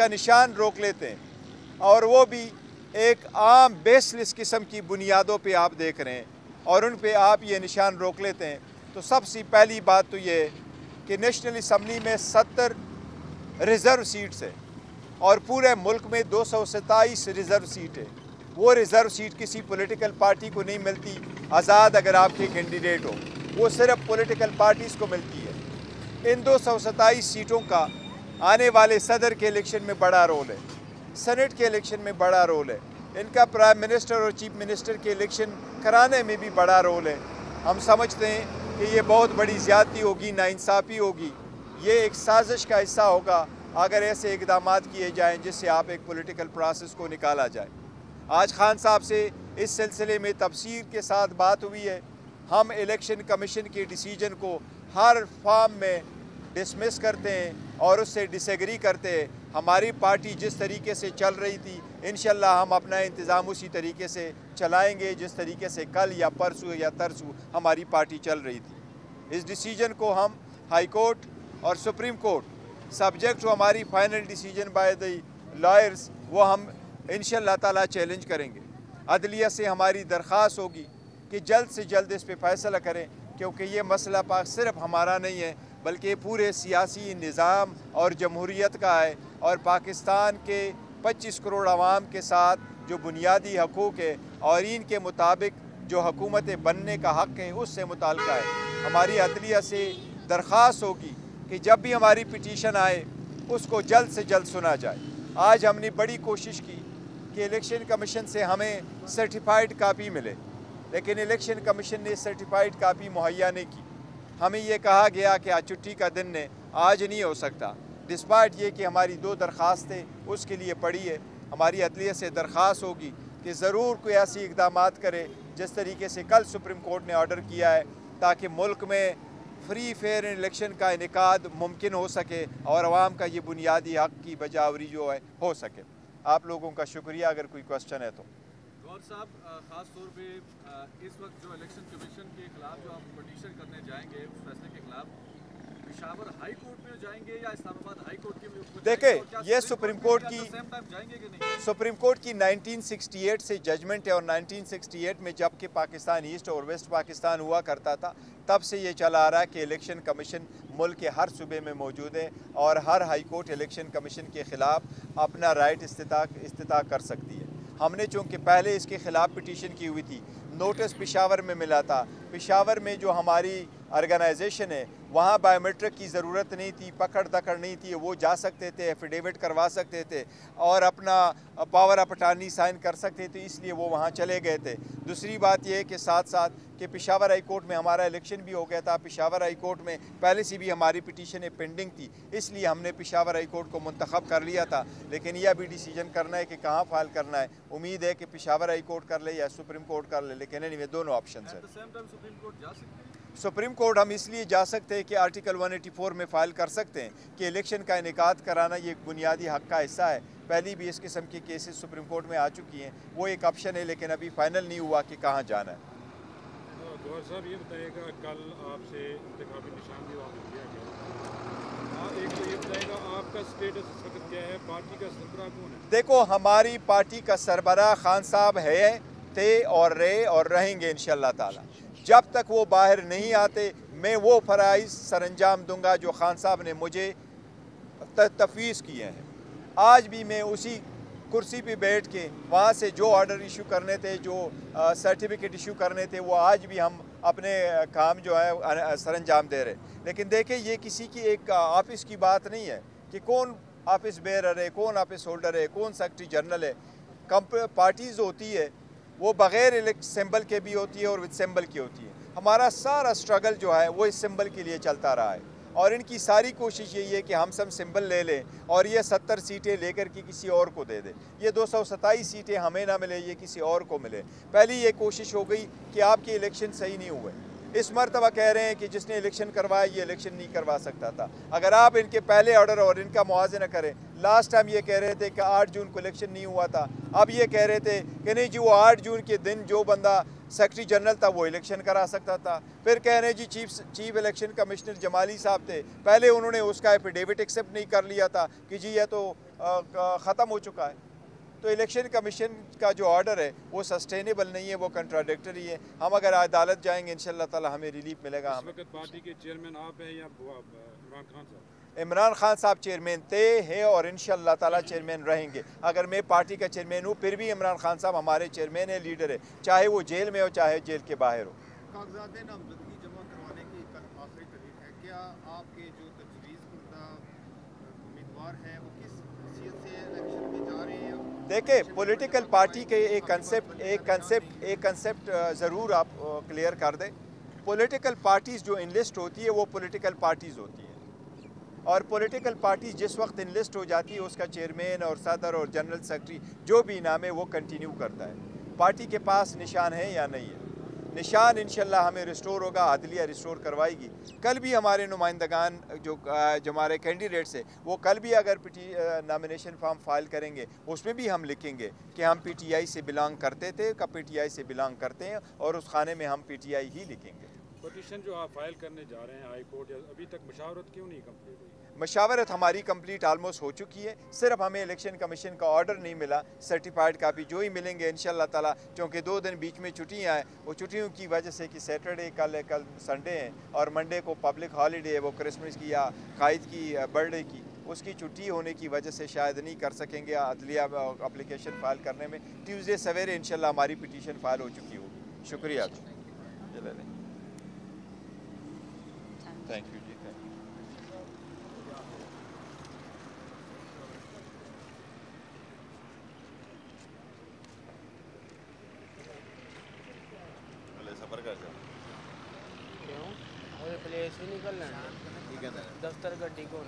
का निशान रोक लेते हैं, और वो भी एक आम बेसलेस किस्म की बुनियादों पे आप देख रहे हैं और उन पे आप ये निशान रोक लेते हैं, तो सबसे पहली बात तो ये है कि नेशनल असम्बली में 70 रिज़र्व सीट्स है और पूरे मुल्क में 227 रिज़र्व सीट है। वो रिज़र्व सीट किसी पॉलिटिकल पार्टी को नहीं मिलती आज़ाद अगर आपके कैंडिडेट हो, वो सिर्फ पॉलिटिकल पार्टीज़ को मिलती है। इन 227 सीटों का आने वाले सदर के इलेक्शन में बड़ा रोल है, सेनेट के इलेक्शन में बड़ा रोल है, इनका प्राइम मिनिस्टर और चीफ मिनिस्टर के इलेक्शन कराने में भी बड़ा रोल है। हम समझते हैं कि ये बहुत बड़ी ज़्यादती होगी, नाइंसाफ़ी होगी, ये एक साजिश का हिस्सा होगा अगर ऐसे इक़दाम किए जाएँ जिससे आप एक पॉलिटिकल प्रोसेस को निकाला जाए। आज खान साहब से इस सिलसिले में तफसील के साथ बात हुई है। हम इलेक्शन कमीशन के डिसीजन को हर फॉर्म में डिसमिस करते हैं और उससे डिसएग्री करते हैं। हमारी पार्टी जिस तरीके से चल रही थी, इंशाल्लाह हम अपना इंतज़ाम उसी तरीके से चलाएंगे जिस तरीके से कल या परसों या तरसों हमारी पार्टी चल रही थी। इस डिसीजन को हम हाई कोर्ट और सुप्रीम कोर्ट सब्जेक्ट टू हमारी final decision by the lawyers, वो हम इंशाल्लाह ताला चैलेंज करेंगे। अदलिया से हमारी दरख्वास्त होगी कि जल्द से जल्द इस पे फैसला करें, क्योंकि ये मसला पाक सिर्फ हमारा नहीं है बल्कि पूरे सियासी निज़ाम और जमहूरियत का है, और पाकिस्तान के 25 करोड़ आवाम के साथ जो बुनियादी हकूक़ है और इनके मुताबिक जो हुकूमतें बनने का हक़ है उससे मुताल्लिक़ है। हमारी अदलिया से दरख्वास्त होगी कि जब भी हमारी पिटीशन आए उसको जल्द से जल्द सुना जाए। आज हमने बड़ी कोशिश की कि इलेक्शन कमीशन से हमें सर्टिफाइड कापी मिले, लेकिन इलेक्शन कमीशन ने सर्टिफाइड कापी मुहैया नहीं की। हमें ये कहा गया कि आज छुट्टी का दिन है, आज नहीं हो सकता, डिस्पाइट ये कि हमारी 2 दरख्वास्तें उसके लिए पड़ी है। हमारी अदलिया से दरख्वास्त होगी कि ज़रूर कोई ऐसी इक़दाम करे जिस तरीके से कल सुप्रीम कोर्ट ने ऑर्डर किया है, ताकि मुल्क में फ्री फेयर इलेक्शन का इनेकाद मुमकिन हो सके और आवाम का ये बुनियादी हक़ की बजावरी जो है हो सके। आप लोगों का शुक्रिया। अगर कोई क्वेश्चन है तो। गौर साहब, ख़ास तौर पे इस वक्त जो इलेक्शन कमीशन के खिलाफ जो आप पटिशन करने जाएंगे उस फैसले के खिलाफ, पेशावर हाई कोर्ट में जाएंगे या इस्लामाबाद हाई कोर्ट की? देखिए, ये सुप्रीम कोर्ट की जाएंगे कि नहीं? सुप्रीम कोर्ट की 1968 से जजमेंट है, और 1968 में जबकि पाकिस्तान ईस्ट और वेस्ट पाकिस्तान हुआ करता था तब से ये चला आ रहा है कि इलेक्शन कमीशन मुल्क के हर सूबे में मौजूद है और हर हाई कोर्ट इलेक्शन कमीशन के ख़िलाफ़ अपना राइट इस्तिता कर सकती है। हमने चूँकि पहले इसके ख़िलाफ़ पिटीशन की हुई थी, नोटिस पेशावर में मिला था। पेशावर में जो हमारी ऑर्गेनाइजेशन है वहाँ बायोमेट्रिक की ज़रूरत नहीं थी, पकड़ दकड़ नहीं थी, वो जा सकते थे, एफिडेविट करवा सकते थे और अपना पावर ऑफ अटॉर्नी साइन कर सकते थे, इसलिए वो वहाँ चले गए थे। दूसरी बात ये है कि साथ साथ कि पेशावर हाई कोर्ट में हमारा इलेक्शन भी हो गया था। पेशावर हाई कोर्ट में पहले से भी हमारी पिटीशन पेंडिंग थी, इसलिए हमने पेशावर हाई कोर्ट को मुंतखब कर लिया था। लेकिन यह भी डिसीजन करना है कि कहाँ फाइल करना है। उम्मीद है कि पेशावर हाई कोर्ट कर ले या सुप्रीम कोर्ट कर ले, लेकिन एनीवे दोनों ऑप्शन है। सुप्रीम कोर्ट हम इसलिए जा सकते हैं कि आर्टिकल 184 में फ़ाइल कर सकते हैं कि इलेक्शन का इनेकाद कराना ये एक बुनियादी हक़ का हिस्सा है। पहली भी इस किस्म के केसेस सुप्रीम कोर्ट में आ चुकी हैं, वो एक ऑप्शन है, लेकिन अभी फाइनल नहीं हुआ कि कहाँ जाना है। गौर साहब, ये बताइएगा, कल आपसे इंतखाबी निशान भी वापस किया गया, एक तो ये बताइएगा आपका स्टेटस इस वक्त क्या है, पार्टी का सरबराह कौन है? देखो, हमारी पार्टी का सरबराह खान साहब है, थे और रहे और रहेंगे इंशाअल्लाह ताला। जब तक वो बाहर नहीं आते मैं वो फ़राइज़ सरअंजाम दूंगा जो खान साहब ने मुझे तफवीज़ किए हैं। आज भी मैं उसी कुर्सी पे बैठ के वहाँ से जो ऑर्डर इशू करने थे, जो सर्टिफिकेट इशू करने थे, वो आज भी हम अपने काम जो है सरअंजाम दे रहे। लेकिन देखें, ये किसी की एक ऑफिस की बात नहीं है कि कौन ऑफिस बेरर है, कौन ऑफिस होल्डर है, कौन सेक्रेटरी जनरल है। पार्टीज़ होती है वो बग़ैर सिंबल के भी होती है और विद सिंबल की होती है। हमारा सारा स्ट्रगल जो है वो इस सिंबल के लिए चलता रहा है और इनकी सारी कोशिश यही है कि हम सब सिंबल ले लें और ये 70 सीटें लेकर के किसी और को दे दें। ये 227 सीटें हमें ना मिले, ये किसी और को मिले। पहली ये कोशिश हो गई कि आपके इलेक्शन सही नहीं हुए। इस मरतबा कह रहे हैं कि जिसने इलेक्शन करवाया ये इलेक्शन नहीं करवा सकता था। अगर आप इनके पहले ऑर्डर और इनका मुआवजा करें, लास्ट टाइम ये कह रहे थे कि 8 जून को इलेक्शन नहीं हुआ था, अब ये कह रहे थे कि नहीं जी वो 8 जून के दिन जो बंदा सेक्रेटरी जनरल था वो इलेक्शन करा सकता था। फिर कह रहे हैं जी चीफ इलेक्शन कमिश्नर जमाली साहब थे, पहले उन्होंने उसका एफिडेविट एक्सेप्ट नहीं कर लिया था कि जी ये तो ख़त्म हो चुका है। तो इलेक्शन कमीशन का जो ऑर्डर है वो सस्टेनेबल नहीं है, वो कंट्राडिक्टरी है। हम अगर अदालत जाएंगे इंशाल्लाह ताला हमें रिलीफ मिलेगा। इस वक्त पार्टी के चेयरमैन आप हैं या इमरान खान साहब? इमरान खान साहब चेयरमैन थे, हैं और इंशाल्लाह ताला चेयरमैन रहेंगे। अगर मैं पार्टी का चेयरमैन हूँ फिर भी इमरान खान साहब हमारे चेयरमैन है, लीडर है, चाहे वो जेल में हो चाहे जेल के बाहर हो। कागजात नामजदगी जमा करवाने की कल आखिरी तारीख है, क्या आपके जो तजवीज़ करदा उम्मीदवार हैं वो किस हैसियत से इलेक्शन में जा रहे हैं? देखिए, पॉलिटिकल पार्टी के एक कंसेप्ट ज़रूर आप क्लियर कर दें। पॉलिटिकल पार्टीज़ जो इनलिस्ट होती है वो पॉलिटिकल पार्टीज़ होती है, और पॉलिटिकल पार्टी जिस वक्त इनलिस्ट हो जाती है उसका चेयरमैन और सदर और जनरल सेक्रेटरी जो भी नाम है वो कंटिन्यू करता है। पार्टी के पास निशान है या नहीं है, निशान इंशाल्लाह हमें रिस्टोर होगा, अदलिया रिस्टोर करवाएगी। कल भी हमारे नुमाइंदगान जो हमारे कैंडिडेट्स हैं वो कल भी अगर नॉमिनेशन फॉर्म फाइल करेंगे उसमें भी हम लिखेंगे कि हम पीटीआई से बिलोंग करते थे, कब पीटीआई से बिलोंग करते हैं, और उस खाने में हम पीटीआई ही लिखेंगे। पटिशन जो आप फाइल करने जा रहे हैं हाई कोर्ट, अभी तक मशावरत क्यों नहीं कंप्लीट हुई? मशावरत हमारी कंप्लीट आलमोस्ट हो चुकी है, सिर्फ हमें इलेक्शन कमीशन का ऑर्डर नहीं मिला, सर्टिफाइड कापी जो ही मिलेंगे इंशाल्लाह ताला। क्योंकि 2 दिन बीच में छुट्टियाँ हैं, वो छुट्टियों की वजह से कि सैटरडे कल संडे है और मंडे को पब्लिक हॉलीडे है, वो क्रिसमस की या कायद की बर्थडे की, उसकी छुट्टी होने की वजह से शायद नहीं कर सकेंगे अदलिया अप्लीकेशन फाइल करने में। ट्यूसडे सवेरे इंशाल्लाह हमारी पिटीशन फाइल हो चुकी होगी। शुक्रिया। Thank you ji, thank you. सफर कर जाओ क्यों? और प्लेस ही निकल लेना दफ्तर गड्डी को